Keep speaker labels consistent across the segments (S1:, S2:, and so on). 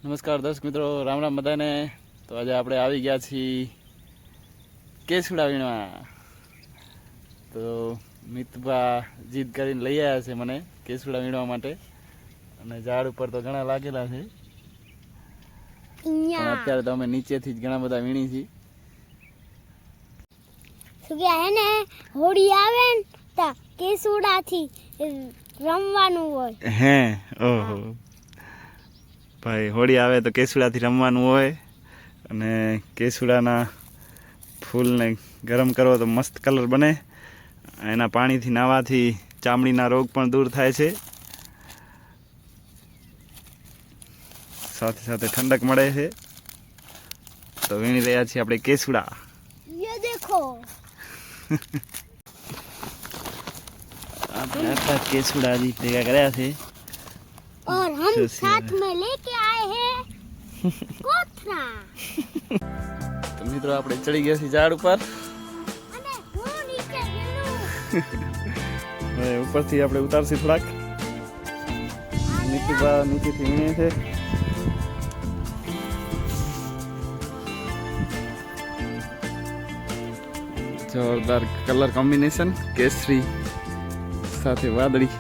S1: નમસ્કાર દર્શક મિત્રો, રામ રામ બધાને. તો આજે આપણે આવી ગયા છીએ કેસુડા વીણવા. તો મિતભા જીદ કરીને લઈ આવ્યા છે મને કેસુડા વીણવા માટે, અને ઝાડ ઉપર તો ઘણા લાગેલા છે, પણ અત્યારે તો અમે નીચેથી જ ઘણા બધા વીણી છીએ.
S2: ને હોળી આવે ને તો કેસુડાથી રમવાનું હોય.
S1: હે ઓહો ભાઈ, હોળી આવે તો કેસુડાથી રમવાનું હોય, અને કેસુડાના ફૂલને ગરમ કરો તો મસ્ત કલર બને. એના પાણીથી નાહવાથી ચામડીના રોગ પણ દૂર થાય છે, સાથે સાથે ઠંડક મળે છે. તો વીણી રહ્યા છીએ આપણે કેસુડા.
S2: ये देखो
S1: આપણે આટલા કેસુડા હજી ભેગા કર્યા છે,
S2: और हम साथ में लेके आए हैं कोथरा.
S1: તો મિત્રો આપણે ચડી ગયા છીએ ઝાડ ઉપર.
S2: અને હું નીચે ગયેલું.
S1: હવે ઉપરથી આપણે ઉતારશી થોડાક. નીચેથી વીણે છે. જોરદાર કલર કોમ્બિનેશન, કેસરી સાથે વાદળી.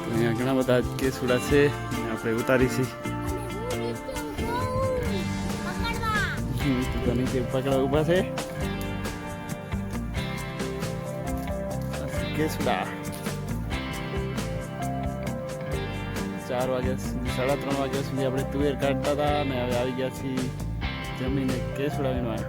S1: અહીંયા ઘણા બધા કેસુડા છે, આપણે ઉતારી છીએ. નીચે પકડવા ઊભા છે કેસુડા. 4 વાગ્યા સુધી, 3:30 વાગ્યા સુધી આપણે તુવેર કાઢતા હતા, અને હવે આવી ગયા છીએ જમીને કેસુડા વીણવા.